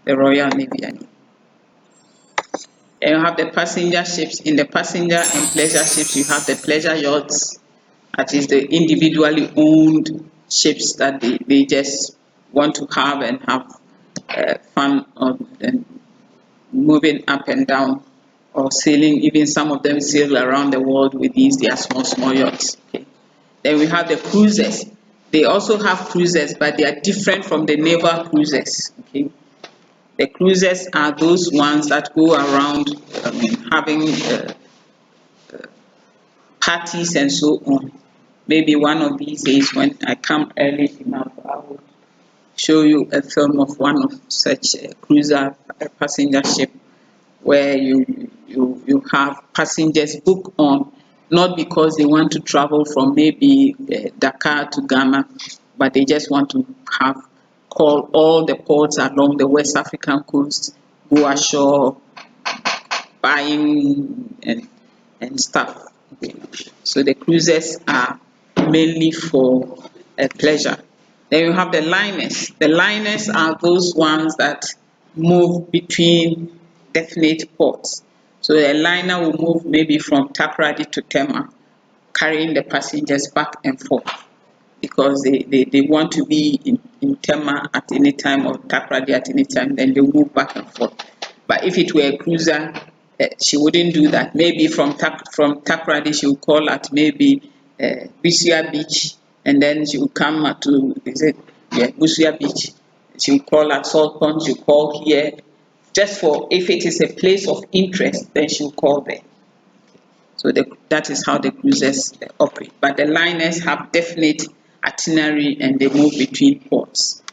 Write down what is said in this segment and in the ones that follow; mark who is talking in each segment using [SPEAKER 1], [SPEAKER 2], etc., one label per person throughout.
[SPEAKER 1] the Royal Navy. And you have the passenger ships. In the passenger and pleasure ships, you have the pleasure yachts, that is the individually owned ships that they just want to have and have fun on and moving up and down or sailing. Even some of them sail around the world with these their small yachts. Okay. Then we have the cruisers. They also have cruisers, but they are different from the naval cruisers. Okay. The cruisers are those ones that go around having parties and so on. Maybe one of these days when I come early enough, I will show you a film of one of such a cruiser, a passenger ship, where you have passengers book on, not because they want to travel from maybe Dakar to Ghana, but they just want to have call all the ports along the West African coast, go ashore, buying and stuff. So the cruises are mainly for pleasure. Then you have the liners. The liners are those ones that move between definite ports. So a liner will move maybe from Takoradi to Tema, carrying the passengers back and forth because they want to be in Tema at any time or Takoradi at any time, then they move back and forth. But if it were a cruiser, she wouldn't do that. Maybe from Takoradi, she would call at maybe Busia Beach, and then she would come to Busia Beach. She would call at Salt Pond, she would call here. Just for if it is a place of interest, then she will call there. So that is how the cruises operate. But the liners have definite itinerary and they move between ports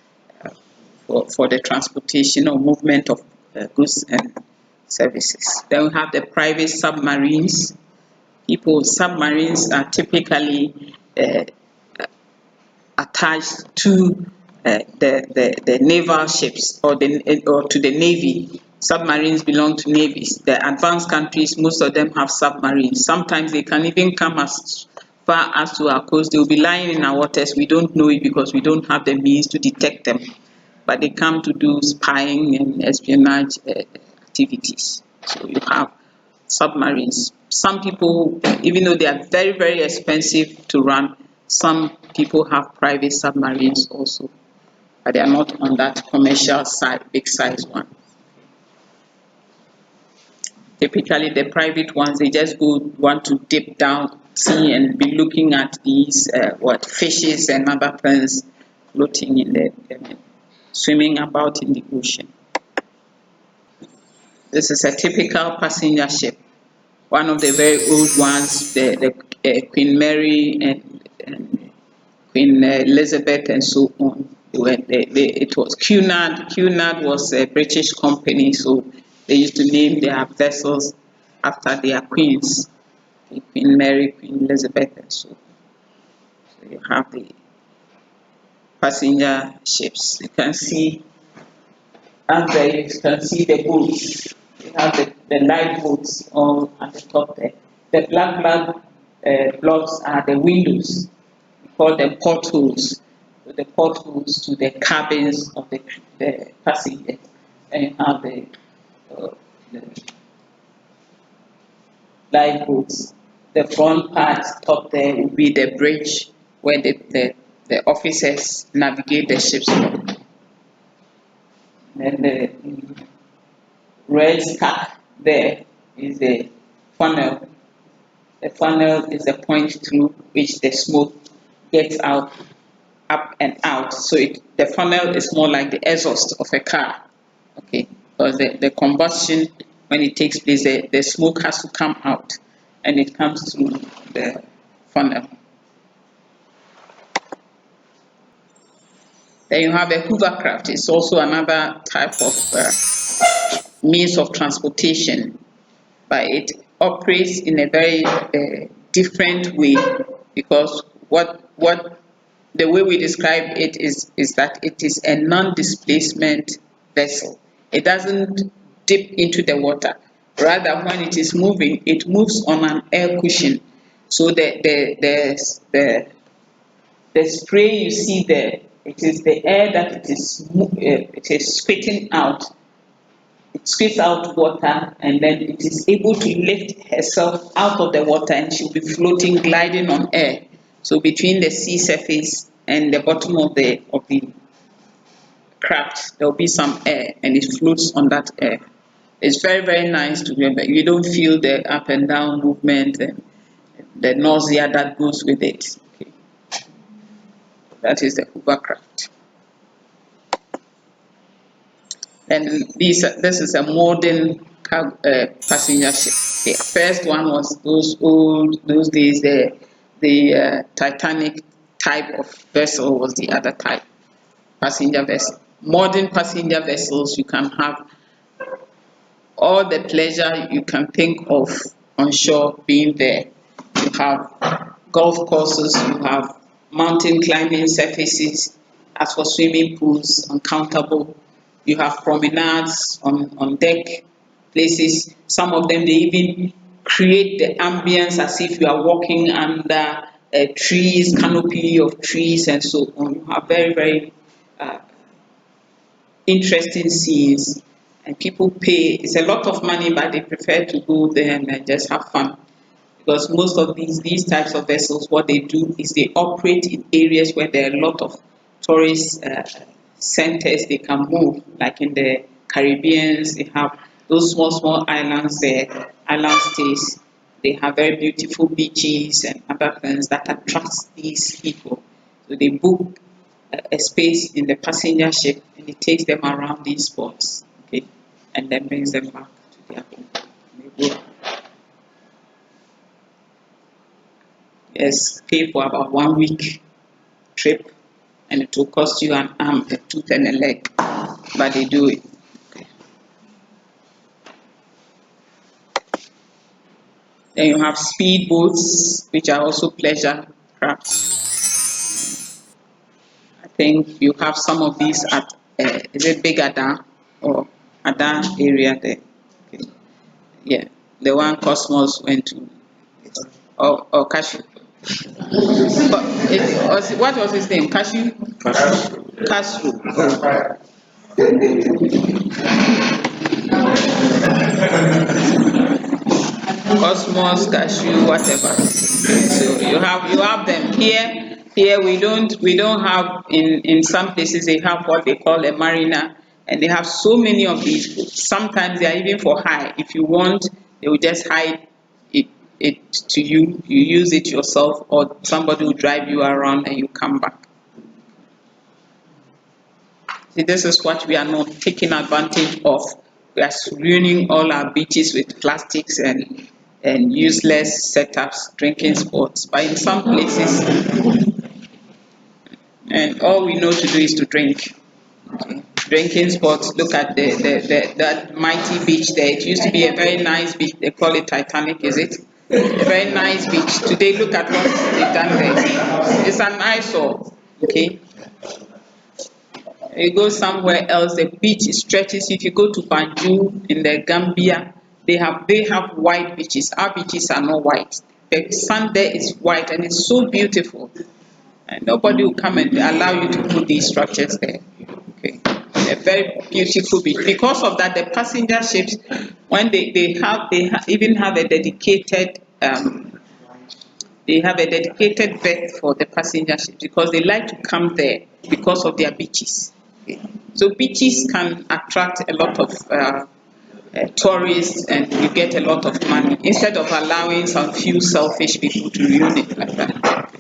[SPEAKER 1] for the transportation or movement of goods and services. Then we have the private submarines. Submarines are typically attached to the naval ships or to the navy. Submarines belong to navies. The advanced countries, most of them have submarines. Sometimes they can even come as far as to our coast. They will be lying in our waters. We don't know it because we don't have the means to detect them. But they come to do spying and espionage activities. So you have submarines. Some people, even though they are very expensive to run, some people have private submarines also, but they are not on that commercial side, big size one. Typically, the private ones, they just want to dip down, see, and be looking at these fishes and other things floating in the swimming about in the ocean. This is a typical passenger ship. One of the very old ones, the Queen Mary and Queen Elizabeth and so on. It was Cunard. Cunard was a British company, so they used to name their vessels after their queens, Queen Mary, Queen Elizabeth, and so on. So you have the passenger ships. You can see, and there you can see the boats. You have the light boats all at the top there. The black blocks are the windows. We call them portholes. So the portholes to the cabins of the passengers. And you have the light boats. The front part top there will be the bridge where the officers navigate the ships from. Then the red stack there is the funnel. The funnel is the point through which the smoke gets out, up and out. So the funnel is more like the exhaust of a car. Okay, because the combustion, when it takes place, the smoke has to come out and it comes through the funnel. Then you have a hovercraft. It's also another type of means of transportation, but it operates in a very different way because the way we describe it is that it is a non-displacement vessel. It doesn't dip into the water. Rather, when it is moving, it moves on an air cushion. So the spray you see there, it is the air that it is spitting out it spits out water, and then it is able to lift herself out of the water, and she'll be floating, gliding on air. So between the sea surface and the bottom of the craft, there will be some air, and it floats on that air. It's very, very nice to remember. You don't feel the up and down movement and the nausea that goes with it. Okay. That is the hovercraft. And this is a modern passenger ship. The first one was those days, the Titanic type of vessel was the other type, passenger vessel. Modern passenger vessels, you can have all the pleasure you can think of on shore being there. You have golf courses, you have mountain climbing surfaces. As for swimming pools, uncountable. You have promenades on deck places. Some of them, they even create the ambience as if you are walking under trees, canopy of trees, and so on. You have very, very interesting scenes, and people pay. It's a lot of money, but they prefer to go there and just have fun, because most of these types of vessels, what they do is they operate in areas where there are a lot of tourist centers they can move, like in the Caribbean. They have those small islands there, island stays. They have very beautiful beaches and other things that attract these people. So they book a space in the passenger ship, and it takes them around these spots, okay, and then brings them back to their home. They go, yes, pay for about 1 week trip, and it will cost you an arm, a tooth, and a leg, but they do it. Okay. Then you have speed boats, which are also pleasure crafts. I think you have some of these at is it Big Ada or Ada area there? Okay. Yeah, the one Cosmos went to, or Cashew. But what was his name? Cashew? Cashew. Oh. Cosmos, Cashew, whatever. So you have them here. Here we don't have, in some places they have what they call a marina, and they have so many of these boats. Sometimes they are even for hire. If you want, they will just hide it to you. You use it yourself, or somebody will drive you around and you come back. See, this is what we are not taking advantage of. We are ruining all our beaches with plastics and useless setups, drinking spots. But in some places, and all we know to do is to drink. Okay. Drinking spots. Look at that mighty beach there. It used to be a very nice beach. They call it Titanic, is it? A very nice beach. Today, look at what they've done there. It's an eyesore. Okay. You go somewhere else, the beach stretches. If you go to Banjul in the Gambia, they have white beaches. Our beaches are not white. The sand there is white, and it's so beautiful. And nobody will come and allow you to put these structures there. Okay. A very beautiful beach. Because of that, the passenger ships, when even have a dedicated berth for the passenger ships, because they like to come there because of their beaches. Okay. So beaches can attract a lot of tourists, and you get a lot of money, instead of allowing some few selfish people to ruin it like that.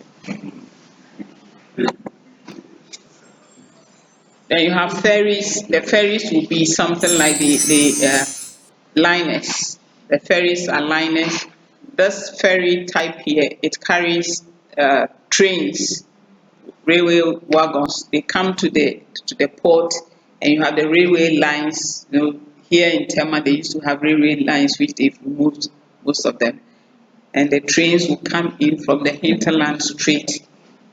[SPEAKER 1] Then you have ferries. The ferries will be something like the liners. The ferries are liners. This ferry type here, it carries trains, railway wagons. They come to the port, and you have the railway lines. Here in Tema, they used to have railway lines, which they've removed most of them. And the trains will come in from the hinterland straight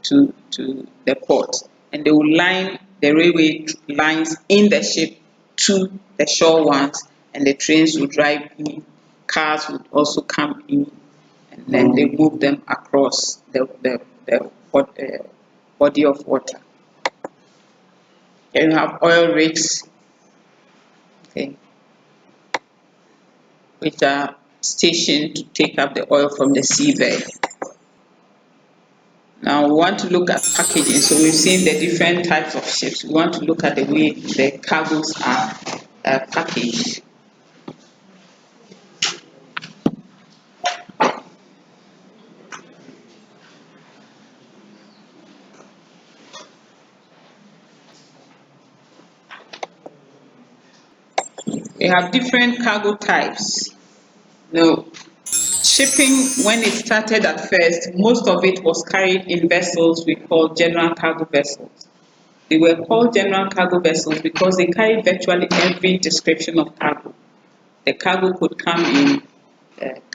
[SPEAKER 1] to the port, and they will line the railway lines in the ship to the shore ones, and the trains will drive in. Cars would also come in, and then they move them across the body of water. Then you have oil rigs. Okay. which are stationed to take up the oil from the seabed. Now we want to look at packaging. So we've seen the different types of ships. We want to look at the way the cargoes are packaged. We have different cargo types. Now, shipping, when it started at first, most of it was carried in vessels we call general cargo vessels. They were called general cargo vessels because they carried virtually every description of cargo. The cargo could come in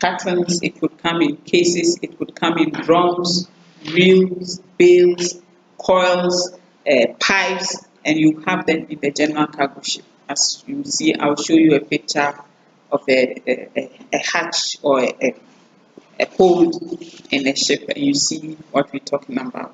[SPEAKER 1] cartons, it could come in cases, it could come in drums, reels, bales, coils, pipes, and you have them in the general cargo ship. As you see, I'll show you a picture of a hatch or a hold in a ship, and you see what we're talking about.